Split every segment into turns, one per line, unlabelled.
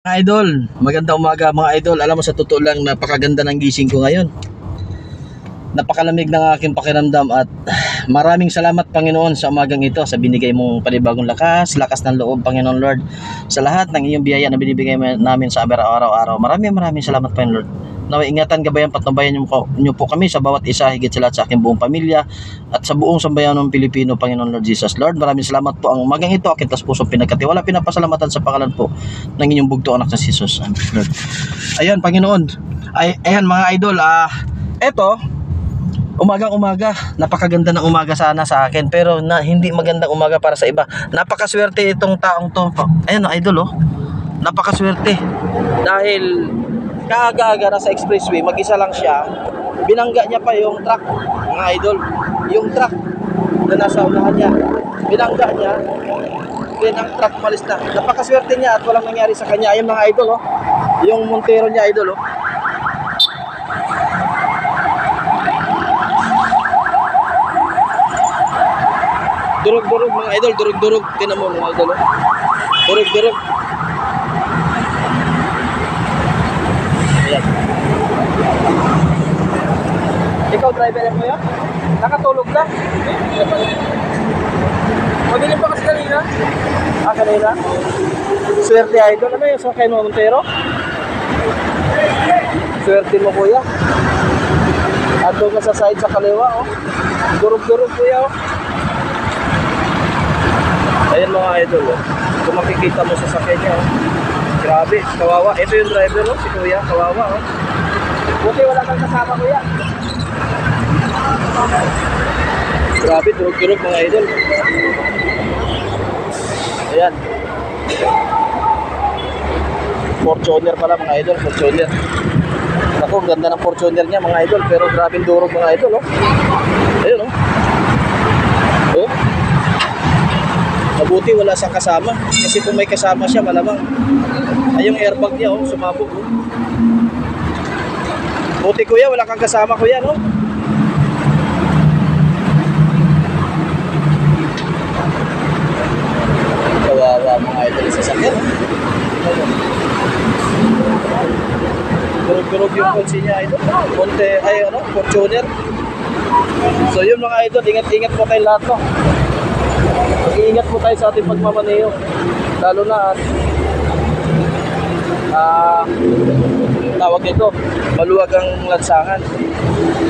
Idol, magandang umaga mga idol. Alam mo, sa totoo lang, napakaganda ng gising ko ngayon. Napakalamig ng aking pakiramdam at maraming salamat Panginoon sa umagang ito, sa binigay mong panibagong lakas ng loob Panginoon Lord, sa lahat ng iyong biyaya na binibigay namin sa araw-araw. Maraming salamat Panginoon Lord. Naway ingatan, gabayan, patnubayan niyo po kami sa bawat isa, higit sa lahat sa aking buong pamilya at sa buong sambayan ng Pilipino, Panginoon Lord Jesus. Lord, maraming salamat po ang umagang ito, aking taos pusong pinagkatiwala, pinapasalamatan sa pangalan po ng inyong bugto anak na si Jesus. Lord. Ayan Panginoon, ayan mga idol, eto, umagang-umaga, napakaganda ng umaga sana sa akin, pero hindi magandang umaga para sa iba. Napakaswerte itong taong to. Ayan idol, oh. Napakaswerte. Dahil kaaga-aga na sa expressway, mag-isa lang siya. Binangga niya pa yung truck, mga idol. Yung truck na nasa unahan niya. Binangga niya. Then ang truck umalis na. Napakaswerte niya at walang nangyari sa kanya. Ayan mga idol, oh. Yung Montero niya, idol, oh. Durog-durog mga idol, durog-durog. Tinan mo mga idol, oh. Durog-durog. Ayan. Ikaw driver mo yan? Nakatulog ka? Madilim pa kasi kanina? Kanina? Swerte idol. Ano yung sakay mo, Montero? Swerte mo kuya. At doon ka sa side sa kaliwa, oh. Durog-durog kuya, oh. Ayan mga idol, oh. Kung makikita mo sa sakay niya, oh. Grabe, kawawa. Ito yung driver, oh, si kuya, kawawa, oh. Buti wala kang kasama kuya. Grabe, durog-durog mga idol. Ayan. Fortuner pala mga idol, Fortuner. Ako, ganda ng Fortuner niya mga idol, pero grabe durog mga idol, oh. Ayun, oh. Oh. Mabuti wala siyang kasama, kasi kung may kasama siya malamang ay yung airbag niya, oh, sumabog, oh. Buti kuya wala kang kasama kuya, no? Kawawa mga idol sa sakit, oh. Durog-durog yung kotse niya idol. Fortuner. So yun mga idol, ingat-ingat po tayo lahat, no? Mag-iingat po tayo sa ating pagmamaneho, lalo na tawag nito, maluwag ang lansangan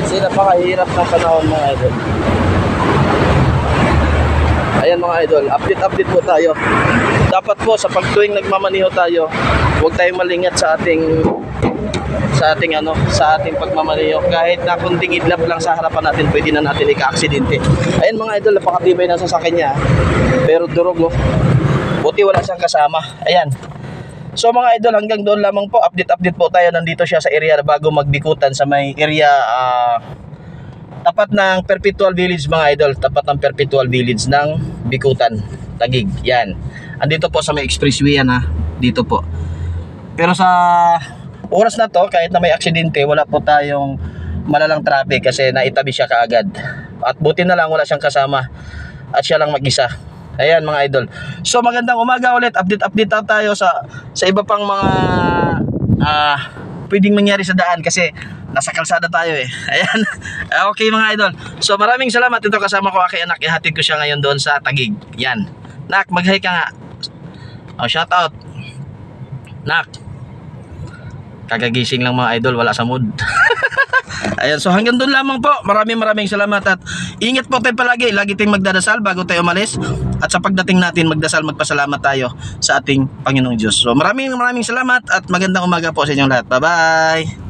kasi napakahirap ng panahon mga idol. Ayan mga idol, update po tayo. Dapat po sa pagtuwing nagmamaneho tayo, huwag tayong malingat sa ating pagmamaneho. Kahit na kunting idlap lang sa harapan natin, pwede na natin ika-aksidente. Ayan mga idol, napakatibay na sasakyan niya, pero durog, oh. Buti wala siyang kasama. Ayan. So mga idol, hanggang doon lamang po. Update po tayo. Nandito siya sa area bago magbikutan sa may area tapat ng Perpetual Village mga idol. Tapat ng Perpetual Village ng Bikutan, Taguig. Yan. Andito po sa may expressway yan, ha. Dito po. Pero sa oras na to, kahit na may aksidente, wala po tayong malalang traffic kasi naitabi siya kaagad. At buti na lang wala siyang kasama at siya lang mag-isa. Ayan mga idol. So magandang umaga ulit. Update tayo sa iba pang mga pwedeng mangyari sa daan kasi nasa kalsada tayo eh. Ayan. Okay mga idol. So maraming salamat. Ito kasama ko aking anak. Ihatid ko siya ngayon doon sa Taguig. Yan. Nak, mag-hi ka nga. Oh, shout out. Nak. Kagagising lang mga idol, wala sa mood. Ayan, so hanggang doon lamang po. Maraming salamat at ingat po tayo palagi. Lagi tayong magdadasal bago tayo umalis. At sa pagdating natin, magdasal, magpasalamat tayo sa ating Panginoong Diyos. So maraming salamat at magandang umaga po sa inyong lahat. Bye-bye.